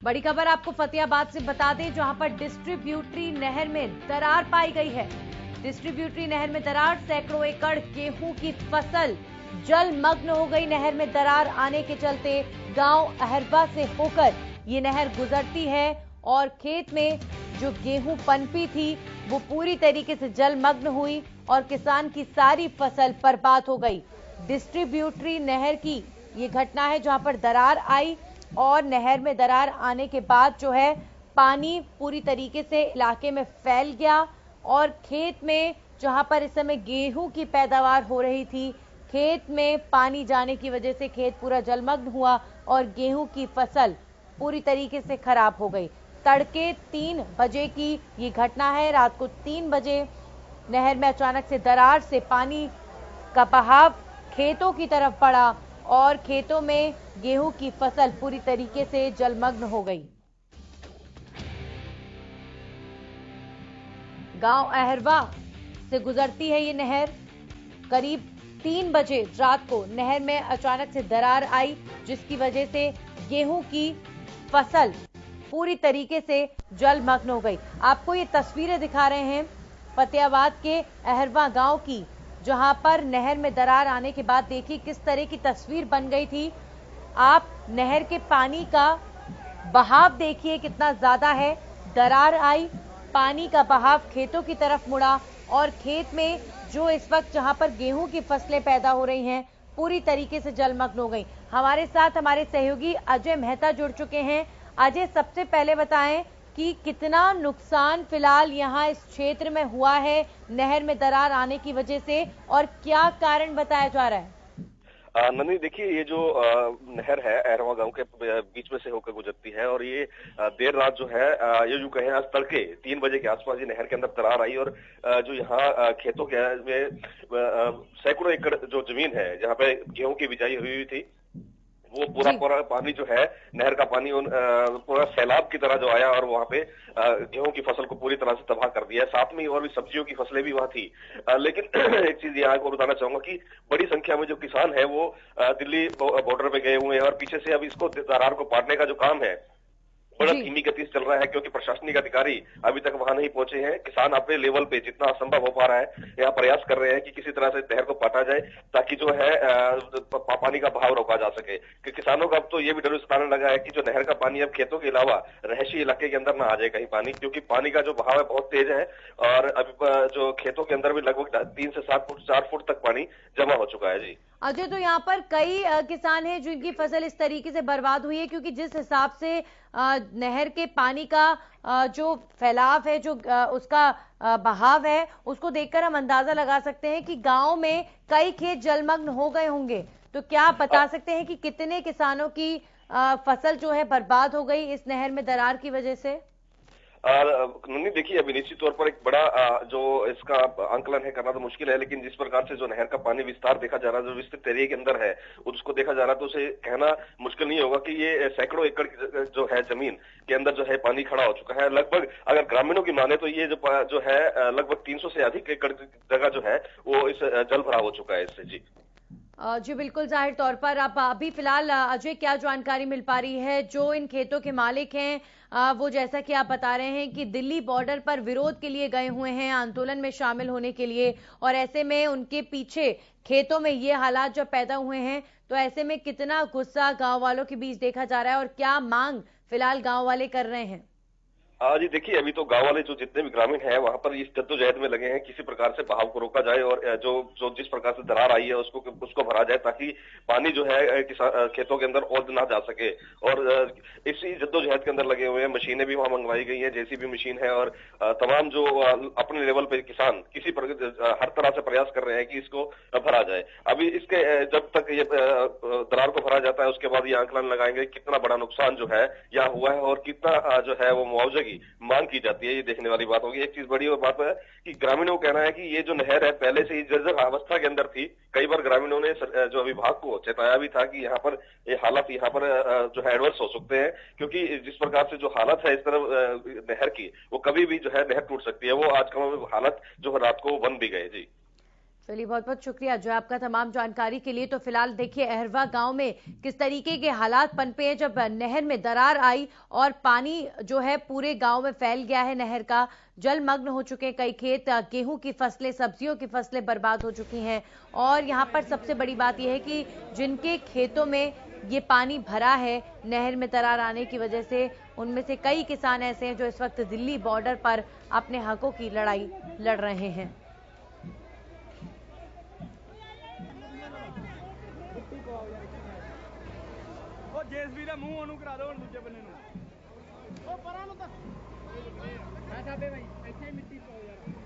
बड़ी खबर आपको फतेहाबाद से बता दें, जहां पर डिस्ट्रीब्यूटरी नहर में दरार पाई गई है। डिस्ट्रीब्यूटरी नहर में दरार, सैकड़ों एकड़ गेहूं की फसल जलमग्न हो गई। नहर में दरार आने के चलते गांव अहरबा से होकर ये नहर गुजरती है और खेत में जो गेहूं पनपी थी वो पूरी तरीके से जलमग्न हुई और किसान की सारी फसल बर्बाद हो गई। डिस्ट्रीब्यूटरी नहर की ये घटना है जहां पर दरार आई और नहर में दरार आने के बाद जो है पानी पूरी तरीके से इलाके में फैल गया और खेत में जहां पर इस समय गेहूं की पैदावार हो रही थी, खेत में पानी जाने की वजह से खेत पूरा जलमग्न हुआ और गेहूं की फसल पूरी तरीके से खराब हो गई। तड़के 3 बजे की ये घटना है। रात को 3 बजे नहर में अचानक से दरार से पानी का बहाव खेतों की तरफ बढ़ा और खेतों में गेहूं की फसल पूरी तरीके से जलमग्न हो गई। गांव अहरवा से गुजरती है ये नहर। करीब 3 बजे रात को नहर में अचानक से दरार आई, जिसकी वजह से गेहूं की फसल पूरी तरीके से जलमग्न हो गई। आपको ये तस्वीरें दिखा रहे हैं फतेहाबाद के अहरवा गांव की, जहां पर नहर में दरार आने के बाद देखिए किस तरह की तस्वीर बन गई थी। आप नहर के पानी का बहाव देखिए कितना ज्यादा है। दरार आई, पानी का बहाव खेतों की तरफ मुड़ा और खेत में जो इस वक्त जहां पर गेहूं की फसलें पैदा हो रही हैं पूरी तरीके से जलमग्न हो गई। हमारे साथ हमारे सहयोगी अजय मेहता जुड़ चुके हैं। अजय, सबसे पहले बताएं कि कितना नुकसान फिलहाल यहाँ इस क्षेत्र में हुआ है नहर में दरार आने की वजह से और क्या कारण बताया जा रहा है? नंदी, देखिए ये जो नहर है अहरवा गांव के बीच में से होकर गुजरती है और ये देर रात जो है ये जो कहें आज तड़के 3 बजे के आसपास ये नहर के अंदर दरार आई और जो यहाँ खेतों के में सैकड़ों एकड़ जो जमीन है जहाँ पे गेहूं की बिजाई हुई थी वो पूरा पानी जो है नहर का पानी पूरा सैलाब की तरह जो आया और वहां पे गेहूं की फसल को पूरी तरह से तबाह कर दिया। साथ में और भी सब्जियों की फसलें भी वहां थी। लेकिन एक चीज यहाँ को बताना चाहूंगा कि बड़ी संख्या में जो किसान है वो दिल्ली बॉर्डर पे गए हुए हैं और पीछे से अब इसको दरार को पाटने का जो काम है बड़ा धीमी गति से चल रहा है, क्योंकि प्रशासनिक अधिकारी अभी तक वहां नहीं पहुंचे हैं। किसान अपने लेवल पे जितना संभव हो पा रहा है यहाँ प्रयास कर रहे हैं कि किसी तरह से नहर को पाटा जाए ताकि जो है पानी का बहाव रोका जा सके। कि किसानों का अब तो ये भी डर सताने लगा है कि जो नहर का पानी अब खेतों के अलावा रहायशी इलाके के अंदर ना आ जाए कहीं पानी, क्योंकि पानी का जो बहाव है बहुत तेज है और अभी जो खेतों के अंदर भी लगभग 3 से 7 फुट 4 फुट तक पानी जमा हो चुका है। जी अजय, तो यहाँ पर कई किसान हैं जिनकी फसल इस तरीके से बर्बाद हुई है, क्योंकि जिस हिसाब से नहर के पानी का जो फैलाव है, जो उसका बहाव है, उसको देखकर हम अंदाजा लगा सकते हैं कि गांव में कई खेत जलमग्न हो गए होंगे। तो क्या आप बता सकते हैं कि कितने किसानों की फसल जो है बर्बाद हो गई इस नहर में दरार की वजह से? नहीं, देखिए अभी निश्चित तौर पर एक बड़ा जो इसका आंकलन है करना तो मुश्किल है, लेकिन जिस प्रकार से जो नहर का पानी विस्तार देखा जा रहा है, जो विस्तृत एरिया के अंदर है उसको देखा जा रहा है, तो उसे कहना मुश्किल नहीं होगा कि ये सैकड़ों एकड़ जो है जमीन के अंदर जो है पानी खड़ा हो चुका है। लगभग अगर ग्रामीणों की माने तो ये जो है लगभग 300 से अधिक एकड़ जगह जो है वो इस जल भराव हो चुका है इससे। जी बिल्कुल, जाहिर तौर पर अब अभी फिलहाल अजय क्या जानकारी मिल पा रही है? जो इन खेतों के मालिक हैं वो जैसा कि आप बता रहे हैं कि दिल्ली बॉर्डर पर विरोध के लिए गए हुए हैं, आंदोलन में शामिल होने के लिए, और ऐसे में उनके पीछे खेतों में ये हालात जब पैदा हुए हैं तो ऐसे में कितना गुस्सा गांव वालों के बीच देखा जा रहा है और क्या मांग फिलहाल गांव वाले कर रहे हैं? जी देखिए अभी तो गांव वाले जो जितने भी ग्रामीण हैं वहां पर इस जद्दोजहद में लगे हैं किसी प्रकार से बहाव को रोका जाए और जो जिस प्रकार से दरार आई है उसको भरा जाए ताकि पानी जो है खेतों के अंदर और ना जा सके। और इसी जद्दोजहद के अंदर लगे हुए हैं। मशीनें भी वहां मंगवाई गई हैं, जेसीबी मशीन है और तमाम जो अपने लेवल पे किसान किसी हर तरह से प्रयास कर रहे हैं कि इसको भरा जाए। अभी इसके जब तक ये दरार को भरा जाता है उसके बाद ये आंकलन लगाएंगे कितना बड़ा नुकसान जो है यहाँ हुआ है और कितना जो है वो मुआवजे की मांग की जाती है, ये देखने वाली बात होगी। एक चीज बड़ी बात है कि ग्रामीणों का कहना है कि ये जो नहर है पहले से ही जर्जर अवस्था के अंदर थी। कई बार ग्रामीणों ने जो विभाग को चेताया भी था कि यहाँ पर ये हालात यहाँ पर जो है एडवर्स हो सकते हैं, क्योंकि जिस प्रकार से जो हालत है इस तरफ नहर की वो कभी भी जो है नहर टूट सकती है। वो आज का हालत जो है रात को बन भी गए। जी चलिए, बहुत बहुत शुक्रिया जो आपका तमाम जानकारी के लिए। तो फिलहाल देखिए अहरवा गांव में किस तरीके के हालात पनपे हैं जब नहर में दरार आई और पानी जो है पूरे गांव में फैल गया है। नहर का जलमग्न हो चुके हैं कई खेत, गेहूं की फसलें, सब्जियों की फसलें बर्बाद हो चुकी हैं। और यहाँ पर सबसे बड़ी बात यह है कि जिनके खेतों में ये पानी भरा है नहर में दरार आने की वजह से, उनमें से कई किसान ऐसे हैं जो इस वक्त दिल्ली बॉर्डर पर अपने हकों की लड़ाई लड़ रहे हैं। जेएसबी ਦਾ ਮੂੰਹ ਉਹਨੂੰ ਕਰਾ ਦਿਓ ਹੁਣ ਦੂਜੇ ਬੰਨੇ ਨੂੰ ਉਹ ਪਰਾਂ ਨੂੰ ਤਾਂ ਮੈਂ ਸਾਡੇ ਭਾਈ ਇੱਥੇ ਮਿੱਟੀ ਪਾਓ ਯਾਰ।